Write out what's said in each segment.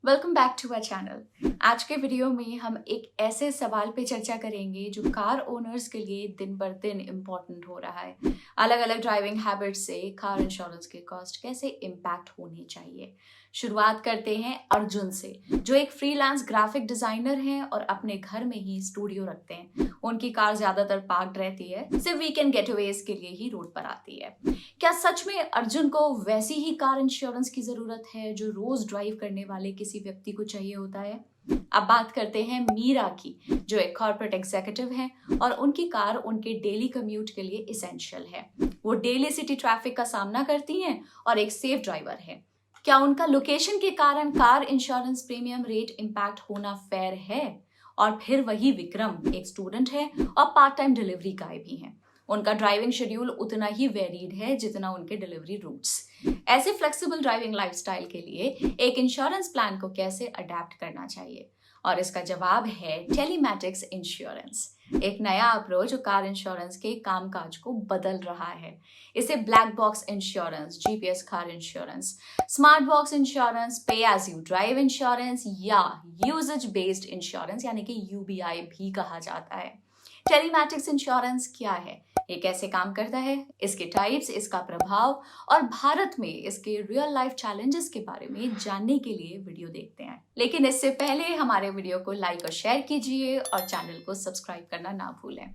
Welcome back to our channel. आज के video में हम एक ऐसे सवाल पे चर्चा करेंगे जो कार ओनर्स के लिए दिन बर दिन इम्पोर्टेंट हो रहा है। अलग अलग ड्राइविंग हैबिट्स से कार इंश्योरेंस के कॉस्ट कैसे इम्पैक्ट होने चाहिए। शुरुआत करते हैं अर्जुन से, जो एक फ्रीलांस ग्राफिक डिजाइनर हैं और अपने घर में ही स्टूडियो रखते हैं। उनकी कार ज्यादातर पार्क्ड रहती है, सिर्फ वीकेंड गेटअवेज के लिए ही रोड पर आती है। क्या सच में अर्जुन को वैसी ही कार इंश्योरेंस की जरूरत है जो रोज ड्राइव करने वाले किसी व्यक्ति को चाहिए होता है? अब बात करते हैं मीरा की, जो एक कॉर्पोरेट एग्जीक्यूटिव है और उनकी कार उनके डेली कम्यूट के लिए इसेंशियल है। वो डेली सिटी ट्रैफिक का सामना करती हैं और एक सेफ ड्राइवर है। क्या उनका लोकेशन के कारण car insurance premium rate impact होना फेयर है? और फिर वही विक्रम एक स्टूडेंट है और पार्ट टाइम डिलीवरी गाय भी है। उनका ड्राइविंग शेड्यूल उतना ही वेरिड है जितना उनके डिलीवरी रूट्स। ऐसे फ्लेक्सिबल ड्राइविंग लाइफस्टाइल के लिए एक इंश्योरेंस प्लान को कैसे अडेप्ट करना चाहिए? और इसका जवाब है टेलीमैटिक्स इंश्योरेंस, एक नया अप्रोच जो कार इंश्योरेंस के कामकाज को बदल रहा है। इसे black box insurance, GPS car insurance, smart box insurance, पे एज यू ड्राइव इंश्योरेंस या यूजेज बेस्ड इंश्योरेंस यानी कि यूबीआई भी कहा जाता है। टेलीमैटिक्स इंश्योरेंस क्या है, ये कैसे काम करता है, इसके टाइप्स, इसका प्रभाव और भारत में इसके रियल लाइफ चैलेंजेस के बारे में जानने के लिए वीडियो देखते हैं। लेकिन इससे पहले हमारे वीडियो को लाइक और शेयर कीजिए और चैनल को सब्सक्राइब करना ना भूलें।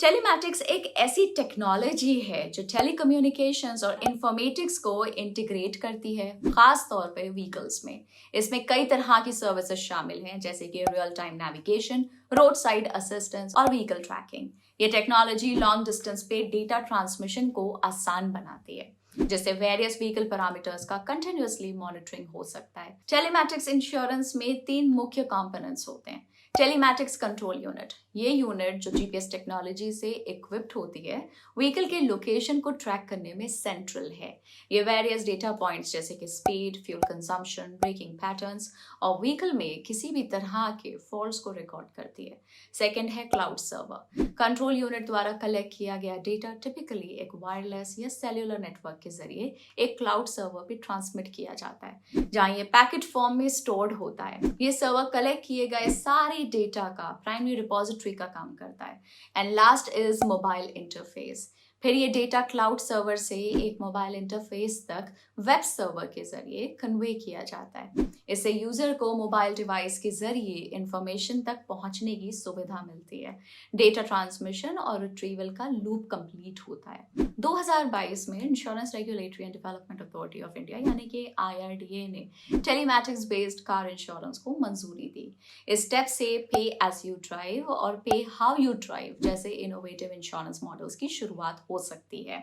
टेलीमैटिक्स एक ऐसी टेक्नोलॉजी है जो टेलीकम्युनिकेशंस और इंफॉर्मेटिक्स को इंटीग्रेट करती है, खास तौर पे व्हीकल्स में। इसमें कई तरह की सर्विसेज शामिल हैं, जैसे कि real time navigation, road side assistance और व्हीकल ट्रैकिंग। ये टेक्नोलॉजी लॉन्ग डिस्टेंस पे डेटा ट्रांसमिशन को आसान बनाती है, जिससे वेरियस व्हीकल पैरामीटर्स का कंटिन्यूअसली मॉनिटरिंग हो सकता है। टेलीमैटिक्स इंश्योरेंस में 3 मुख्य कंपोनेंट्स होते हैं। टेलीमैटिक्स कंट्रोल यूनिट, ये यूनिट जो जीपीएस टेक्नोलॉजी से इक्विप्ड होती है, व्हीकल के लोकेशन को ट्रैक करने में सेंट्रल है। ये वेरियस डेटा पॉइंट्स जैसे कि speed, fuel consumption, braking patterns और व्हीकल में किसी भी तरह के फॉल्ट्स को रिकॉर्ड करती है। सेकंड है क्लाउड सर्वर। कंट्रोल यूनिट द्वारा कलेक्ट किया गया डेटा टिपिकली एक वायरलेस या सेल्युलर नेटवर्क के जरिए एक क्लाउड सर्वर पे ट्रांसमिट किया जाता है, जहाँ ये पैकेट फॉर्म में स्टोर्ड होता है। ये सर्वर कलेक्ट किए गए सारे डेटा का प्राइमरी रिपोजिटरी का काम करता है। And last is mobile interface. फिर ये डेटा क्लाउड सर्वर से एक मोबाइल इंटरफेस तक वेब सर्वर के जरिए कन्वे किया जाता है। इससे यूजर को मोबाइल डिवाइस के जरिए इंफॉर्मेशन तक पहुंचने की सुविधा मिलती है। डेटा ट्रांसमिशन और रिट्रीवल का लूप कंप्लीट होता है। 2022 में insurance regulatory and development authority of India यानी कि IRDA ने टेलीमैटिक्स बेस्ड कार इंश्योरेंस को मंजूरी दी। इस स्टेप से पे एज यू ड्राइव और पे हाउ यू ड्राइव जैसे इनोवेटिव इंश्योरेंस मॉडल्स की शुरुआत हो सकती है,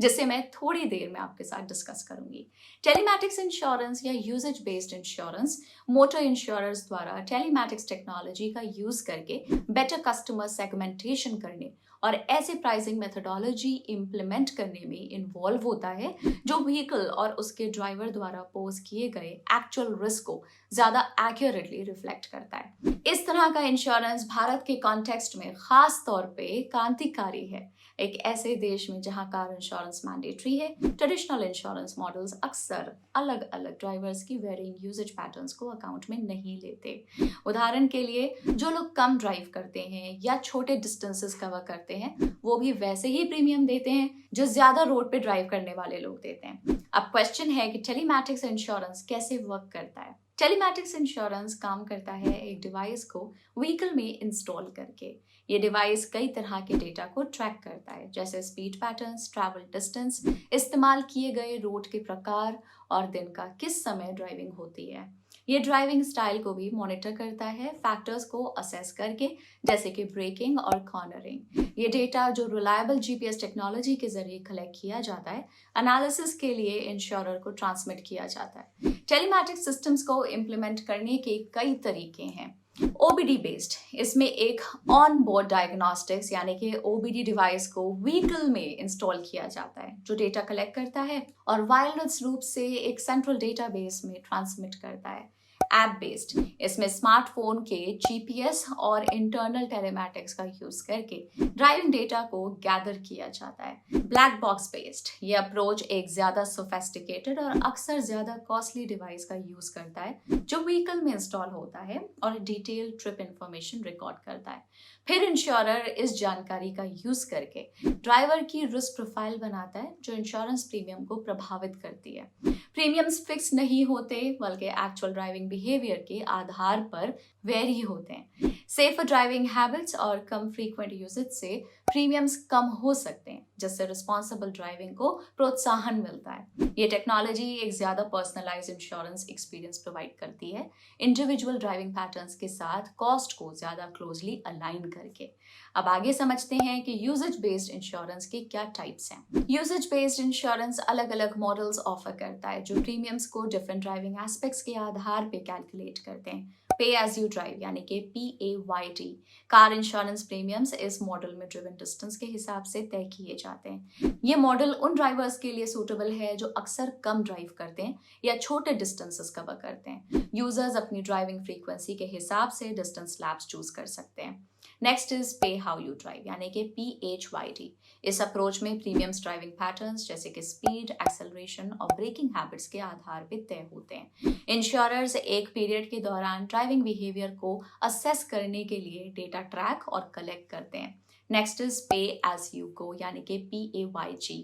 जिसे मैं थोड़ी देर में आपके साथ डिस्कस करूंगी। टेलीमैटिक्स इंश्योरेंस या usage based insurance motor insurers द्वारा टेलीमैटिक्स टेक्नोलॉजी का यूज करके बेटर कस्टमर सेगमेंटेशन करने और ऐसे प्राइसिंग मेथोडोलॉजी इंप्लीमेंट करने में इन्वॉल्व होता है जो व्हीकल और उसके ड्राइवर द्वारा पोज किए गए एक्चुअल रिस्क को ज्यादा एक्यूरेटली रिफ्लेक्ट करता है। इस तरह का इंश्योरेंस भारत के कॉन्टेक्स्ट में खास तौर पे क्रांतिकारी है। एक ऐसे देश में जहां कार इंश्योरेंस मैंडेटरी है, ट्रेडिशनल इंश्योरेंस मॉडल्स अक्सर अलग अलग ड्राइवर्स की वेरिंग यूजेज पैटर्न्स को अकाउंट में नहीं लेते। उदाहरण के लिए, जो लोग कम ड्राइव करते हैं या छोटे डिस्टेंसेस कवर करते हैं, वो भी वैसे ही प्रीमियम देते हैं जो ज्यादा रोड पे ड्राइव करने वाले लोग देते हैं। अब क्वेश्चन है कि टेलीमैटिक्स इंश्योरेंस कैसे वर्क करता है। टेलीमैटिक्स इंश्योरेंस काम करता है एक डिवाइस को व्हीकल में इंस्टॉल करके। ये डिवाइस कई तरह के डेटा को ट्रैक करता है, जैसे स्पीड पैटर्न्स, ट्रैवल डिस्टेंस, इस्तेमाल किए गए रोड के प्रकार और दिन का किस समय ड्राइविंग होती है। ये ड्राइविंग स्टाइल को भी मॉनिटर करता है, फैक्टर्स को असेस करके, जैसे कि ब्रेकिंग और कॉर्नरिंग। ये डेटा जो रिलायबल जीपीएस टेक्नोलॉजी के जरिए कलेक्ट किया जाता है, एनालिसिस के लिए इंश्योरर को ट्रांसमिट किया जाता है। टेलीमैटिक्स सिस्टम्स को इम्प्लीमेंट करने के कई तरीके हैं। OBD बेस्ड, इसमें एक ऑन बोर्ड डायग्नोस्टिक्स यानी कि OBD डिवाइस को व्हीकल में इंस्टॉल किया जाता है, जो डेटा कलेक्ट करता है और वायरलेस रूप से एक सेंट्रल डेटाबेस में ट्रांसमिट करता है। ऐप बेस्ड, इसमें स्मार्टफोन के जीपीएस और इंटरनल टेलीमैटिक्स का यूज करके ड्राइविंग डेटा को गैदर किया जाता है। ब्लैक बॉक्स बेस्ड, ये अप्रोच एक ज्यादा सोफेस्टिकेटेड और अक्सर ज्यादा कॉस्टली डिवाइस का यूज करता है जो व्हीकल में इंस्टॉल होता है और डिटेल ट्रिप इंफॉर्मेशन रिकॉर्ड करता है। फिर इंश्योरर इस जानकारी का यूज करके ड्राइवर की रिस्क प्रोफाइल बनाता है जो इंश्योरेंस प्रीमियम को प्रभावित करती है। प्रीमियम्स फिक्स नहीं होते बल्कि एक्चुअल ड्राइविंग बिहेवियर के आधार पर वेरी होते हैं। सेफर ड्राइविंग हैबिट्स और कम फ्रीक्वेंट यूसेज से प्रीमियम्स कम हो सकते हैं, जिससे रिस्पॉन्सिबल ड्राइविंग को प्रोत्साहन मिलता है। ये टेक्नोलॉजी एक ज्यादा पर्सनलाइज्ड इंश्योरेंस एक्सपीरियंस प्रोवाइड करती है, इंडिविजुअल ड्राइविंग पैटर्न्स के साथ कॉस्ट को ज्यादा क्लोजली अलाइन करके। अब आगे समझते हैं कि यूजेज बेस्ड इंश्योरेंस के क्या टाइप्स हैं। यूजेज बेस्ड इंश्योरेंस अलग अलग मॉडल्स ऑफर करता है जो प्रीमियम्स को डिफरेंट ड्राइविंग एस्पेक्ट्स के आधार पे कैलकुलेट करते हैं। पे एज यू ड्राइव यानी कि PAYD कार इंश्योरेंस प्रीमियम्स इस मॉडल में ड्रिवन डिस्टेंस के हिसाब से तय किए जाते हैं। ये मॉडल उन ड्राइवर्स के लिए सूटेबल है जो अक्सर कम ड्राइव करते हैं या छोटे डिस्टेंसेस कवर करते हैं। यूजर्स अपनी ड्राइविंग फ्रीक्वेंसी के हिसाब से डिस्टेंस लैप्स चूज कर सकते हैं। नेक्स्ट इज पे हाउ यू ड्राइव यानी कि PHYD। इस अप्रोच में प्रीमियम्स ड्राइविंग पैटर्न्स जैसे कि स्पीड, एक्सेलरेशन और ब्रेकिंग हैबिट्स के आधार पर तय होते हैं। इंश्योरर्स एक पीरियड के दौरान ड्राइविंग बिहेवियर को असेस करने के लिए डेटा ट्रैक और कलेक्ट करते हैं। Next is pay as you go यानी कि PAYG।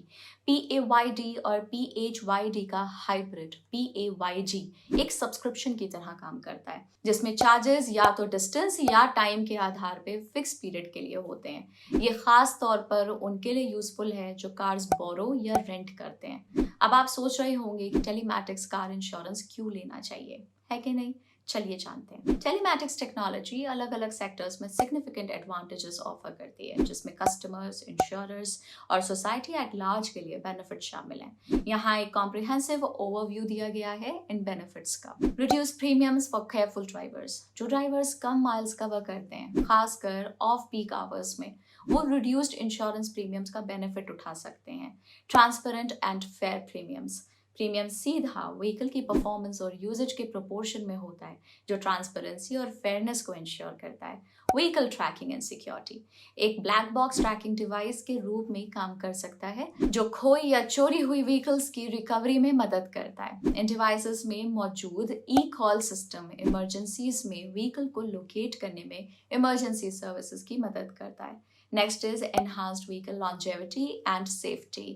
PAYD और PHYD का हाइब्रिड PAYG एक सब्सक्रिप्शन की तरह काम करता है, जिसमें चार्जेस या तो डिस्टेंस या टाइम के आधार पे फिक्स पीरियड के लिए होते हैं। ये खास तौर पर उनके लिए यूजफुल है जो कार्स बोरो या रेंट करते हैं। अब आप सोच रहे होंगे कि टेलीमैटिक्स कार इंश्योरेंस क्यों लेना चाहिए, है कि नहीं? चलिए जानते हैं। टेलीमैटिक्स टेक्नोलॉजी अलग अलग सेक्टर्स में सिग्निफिकेंट एडवांटेजेस ऑफर करती है, जिसमें कस्टमर्स, इंश्योरर्स और सोसाइटी एट लार्ज के लिए बेनिफिट शामिल हैं। यहाँ एक कॉम्प्रिहेंसिव ओवरव्यू दिया गया है इन बेनिफिट्स का। Reduce premiums for careful drivers, जो ड्राइवर्स कम माइल्स कवर करते हैं खासकर ऑफ पीक आवर्स में, वो रिड्यूस्ड इंश्योरेंस प्रीमियम्स का बेनिफिट उठा सकते हैं। Transparent and fair premiums, premium सीधा व्हीकल की परफॉर्मेंस और यूजेज के प्रोपोर्शन में होता है, जो ट्रांसपेरेंसी और फेयरनेस को इंश्योर करता है। व्हीकल ट्रैकिंग एंड सिक्योरिटी, एक ब्लैक बॉक्स ट्रैकिंग डिवाइस के रूप में काम कर सकता है जो खोई या चोरी हुई व्हीकल्स की रिकवरी में मदद करता है। इन डिवाइसेस में मौजूद ई-कॉल सिस्टम इमरजेंसीज में व्हीकल को लोकेट करने में इमरजेंसी सर्विसेज की मदद करता है। Next is enhanced vehicle longevity and safety.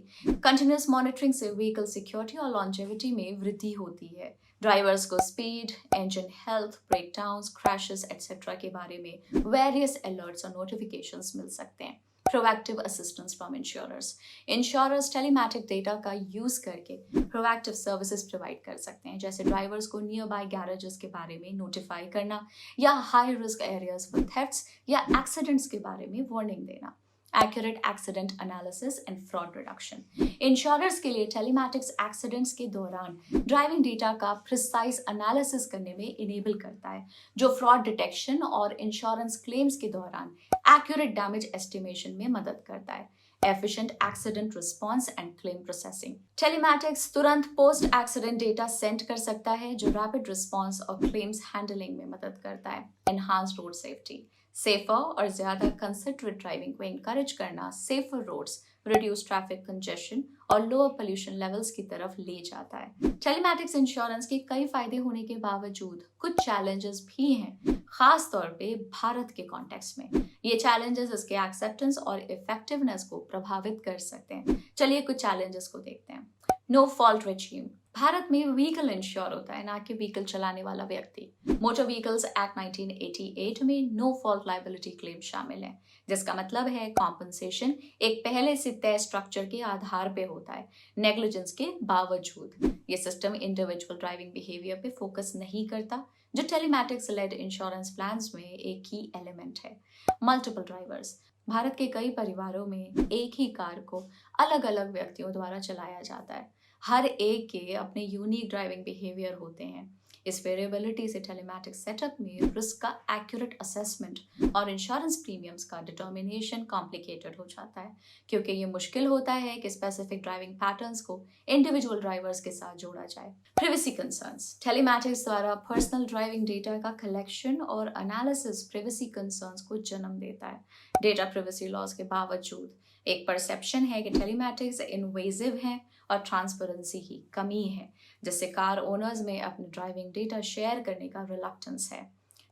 Continuous monitoring से vehicle security और longevity में वृद्धि होती है। ड्राइवर्स को speed, engine health, breakdowns, crashes etcetera के बारे में वेरियस अलर्ट्स और नोटिफिकेशंस मिल सकते हैं। Proactive assistance from insurers, insurers telematic data का यूज करके प्रोएक्टिव सर्विसेज प्रोवाइड कर सकते हैं, जैसे ड्राइवर्स को नियर बाय गैरेजेस के बारे में नोटिफाई करना या high risk areas for thefts या एक्सीडेंट्स के बारे में वार्निंग देना। Accurate accident analysis and fraud reduction, insurers के लिए टेलीमैटिक्स एक्सीडेंट्स के दौरान ड्राइविंग डेटा का प्रिसाइज एनालिसिस करने में इनेबल करता है, जो फ्रॉड डिटेक्शन और इंश्योरेंस क्लेम्स के दौरान एक्यूरेट डैमेज एस्टिमेशन में मदद करता है। Efficient accident response and claim processing, telematics तुरंत पोस्ट एक्सीडेंट डेटा सेंड कर सकता है जो रैपिड रिस्पॉन्स और क्लेम्स हैंडलिंग में मदद करता है। एनहांस्ड रोड सेफ्टी, सेफर और ज्यादा कंसिडरेट ड्राइविंग को इनकरेज करना safer roads, reduce traffic congestion और लोअर पोल्यूशन लेवल्स की तरफ ले जाता है। टेलीमैटिक्स इंश्योरेंस के कई फायदे होने के बावजूद कुछ चैलेंजेस भी हैं, खास तौर पे भारत के कॉन्टेक्स्ट में। ये चैलेंजेस इसके एक्सेप्टेंस और इफेक्टिवनेस को प्रभावित कर सकते हैं। चलिए कुछ चैलेंजेस को देखते हैं। नो फॉल्ट रेजिम, भारत में व्हीकल इंश्योर होता है, ना कि व्हीकल चलाने वाला व्यक्ति। मोटर व्हीकल्स एक्ट 1988 में नो फॉल्ट लायबिलिटी क्लेम शामिल है, जिसका मतलब है कॉम्पनसेशन एक पहले से तय स्ट्रक्चर के आधार पे होता है, नेग्लिजेंस के बावजूद। ये सिस्टम इंडिविजुअल ड्राइविंग बिहेवियर पे फोकस नहीं करता, जो टेलीमैटिक्स लेड इंश्योरेंस प्लान्स में एक ही एलिमेंट है। मल्टीपल ड्राइवर्स, भारत के कई परिवारों में एक ही कार को अलग अलग व्यक्तियों द्वारा चलाया जाता है। हर एक के अपने यूनिक ड्राइविंग बिहेवियर होते हैं। इस वेरिएबिलिटी से टेलीमैटिक्स सेटअप में रिस्क का एक्यूरेट असेसमेंट और इंश्योरेंस प्रीमियम्स का डिटर्मिनेशन कॉम्प्लिकेटेड हो जाता है, क्योंकि ये मुश्किल होता है कि स्पेसिफिक ड्राइविंग पैटर्न्स को इंडिविजुअल ड्राइवर्स के साथ जोड़ा जाए। Privacy concerns. टेलीमैटिक्स द्वारा पर्सनल ड्राइविंग डेटा का कलेक्शन और एनालिसिस प्रिवेसी कंसर्न्स को जन्म देता है। डेटा प्रिवेसी लॉज के बावजूद एक परसेप्शन है कि टेलीमैटिक्स इन्वेजिव है और ट्रांसपेरेंसी की कमी है, जिससे कार ओनर्स में अपने ड्राइविंग डेटा शेयर करने का रिलक्टेंस है।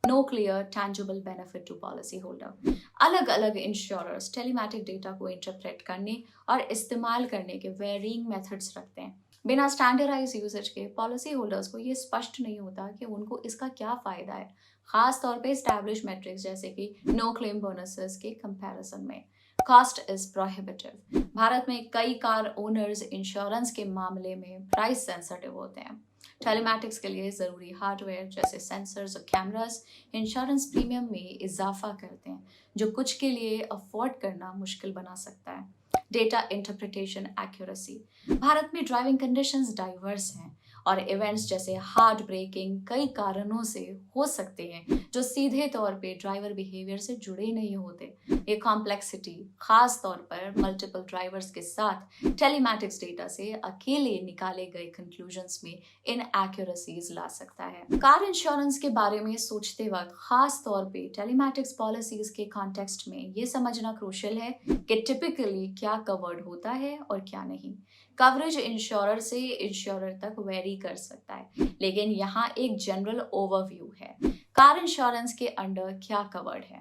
No clear tangible benefit to policy holder. अलग अलग इंश्योरर्स टेलीमैटिक डेटा को इंटरप्रेट करने और इस्तेमाल करने के वेरिंग मेथड्स रखते हैं। बिना स्टैंडर्डाइज यूसेज के पॉलिसी होल्डर्स को ये स्पष्ट नहीं होता कि उनको इसका क्या फायदा है, खास तौर पे एस्टैब्लिश मेट्रिक्स जैसे कि नो क्लेम बोनसेस के कंपैरिजन में। Cost is prohibitive. भारत में कई कार ओनर्स इंश्योरेंस के मामले में प्राइस सेंसिटिव होते हैं। टेलीमैटिक्स के लिए ज़रूरी हार्डवेयर जैसे सेंसर्स और कैमरास इंश्योरेंस प्रीमियम में इजाफा करते हैं, जो कुछ के लिए अफोर्ड करना मुश्किल बना सकता है। Data interpretation accuracy. भारत में ड्राइविंग कंडीशंस डाइवर्स हैं और इवेंट्स जैसे हार्ट ब्रेकिंग कई कारणों से हो सकते हैं जो सीधे तौर पे ड्राइवर बिहेवियर से जुड़े नहीं होते। ये कॉम्प्लेक्सिटी खास तौर पर मल्टीपल ड्राइवर्स के साथ टेलीमैटिक्स डेटा से अकेले निकाले गए कंक्लूजन्स में इनएक्यूरेसीज ला सकता है। कार इंश्योरेंस के बारे में सोचते वक्त खास तौर पे टेलीमैटिक्स पॉलिसीज के कॉन्टेक्स्ट में ये समझना क्रूशियल है कि टिपिकली क्या कवर्ड होता है और क्या नहीं। कवरेज इंश्योरर से इंश्योरर तक वेरी कर सकता है, लेकिन यहाँ एक जनरल ओवरव्यू है। कार इंश्योरेंस के अंडर क्या कवर्ड है?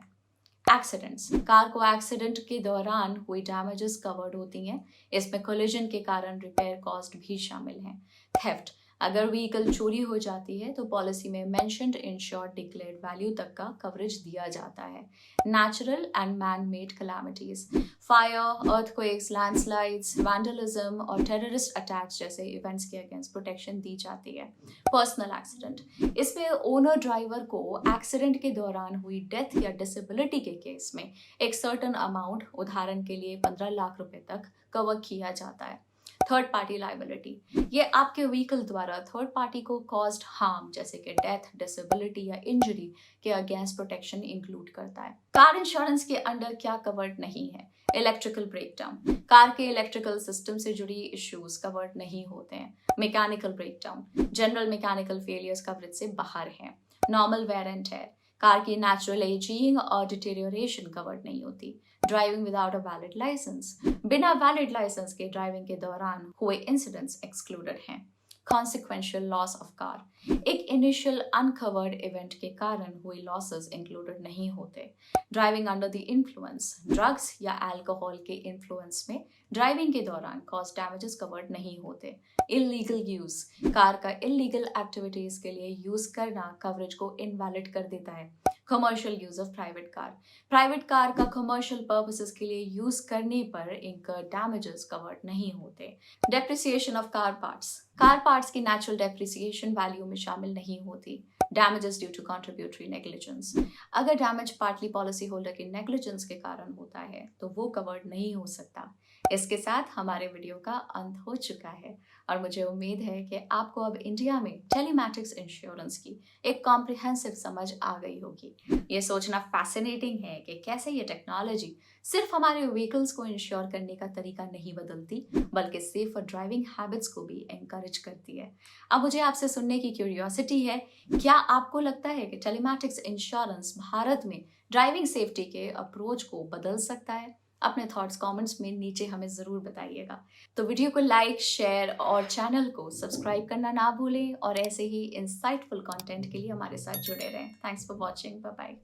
एक्सीडेंट्स। कार को एक्सीडेंट के दौरान हुई डैमेजेस कवर्ड होती हैं। इसमें कोलिजन के कारण रिपेयर कॉस्ट भी शामिल हैं। थेफ्ट। अगर व्हीकल चोरी हो जाती है तो पॉलिसी में मेंशन्ड इंश्योर्ड डिक्लेयर्ड वैल्यू तक का कवरेज दिया जाता है। Natural and man made calamities. Fire, earthquakes, landslides, vandalism और टेररिस्ट अटैक्स जैसे इवेंट्स के अगेंस्ट प्रोटेक्शन दी जाती है। Personal accident. इसमें ओनर ड्राइवर को एक्सीडेंट के दौरान हुई डेथ या डिसेबिलिटी के केस में एक सर्टेन अमाउंट, उदाहरण के लिए 15 लाख रुपए तक कवर किया जाता है। Third party liability. ये आपके व्हीकल द्वारा थर्ड पार्टी को कॉज्ड हार्म जैसे कि डेथ, डिसेबिलिटी या इंजरी के अगेंस्ट प्रोटेक्शन इंक्लूड करता है। कार इंश्योरेंस के अंडर क्या कवर्ड नहीं है? Electrical breakdown. कार के इलेक्ट्रिकल सिस्टम से जुड़ी इश्यूज कवर्ड नहीं होते हैं। Mechanical breakdown. General mechanical failures coverage से बाहर हैं। Normal wear and tear. Car की नेचुरल एजिंग और डिटेरियोरेशन कवर्ड नहीं होती। Driving without a valid licence. बिना वैलिड लाइसेंस के ड्राइविंग के दौरान हुए इंसिडेंट्स एक्सक्लूडेड हैं। Consequential loss of car. एक इनिशियल अनकवर्ड इवेंट के कारण हुए लॉसेस इंक्लूडेड नहीं होते। Driving under the influence. Drugs या अल्कोहल के इन्फ्लुएंस में ड्राइविंग के दौरान कॉस्ट डैमेजेस कवर्ड नहीं होते। Illegal use. कार का इलीगल एक्टिविटीज के लिए यूज करना कवरेज को इनवैलिड कर देता है। Commercial use of private car. Private car का कमर्शियल पर्पसेस के लिए यूज करने पर इनकर डैमेजेस कवर्ड नहीं होते। Depreciation of car parts. Car parts की नेचुरल डेप्रिसिएशन वैल्यू में शामिल नहीं होती। Damages due to contributory negligence. अगर डैमेज पार्टली पॉलिसी होल्डर की नेग्लिजेंस के कारण होता है तो वो कवर्ड नहीं हो सकता। इसके साथ हमारे वीडियो का अंत हो चुका है और मुझे उम्मीद है कि आपको अब इंडिया में टेलीमैटिक्स इंश्योरेंस की एक कॉम्प्रिहेंसिव समझ आ गई होगी। ये सोचना फैसिनेटिंग है कि कैसे ये टेक्नोलॉजी सिर्फ हमारे व्हीकल्स को इंश्योर करने का तरीका नहीं बदलती, बल्कि सेफ और ड्राइविंग हैबिट्स को भी एनकरेज करती है। अब मुझे आपसे सुनने की क्यूरियोसिटी है, क्या आपको लगता है कि टेलीमैटिक्स इंश्योरेंस भारत में ड्राइविंग सेफ्टी के अप्रोच को बदल सकता है? अपने थॉट्स कमेंट्स में नीचे हमें ज़रूर बताइएगा। तो वीडियो को लाइक, शेयर और चैनल को सब्सक्राइब करना ना भूलें और ऐसे ही इंसाइटफुल कंटेंट के लिए हमारे साथ जुड़े रहें। Thanks for watching. Bye bye.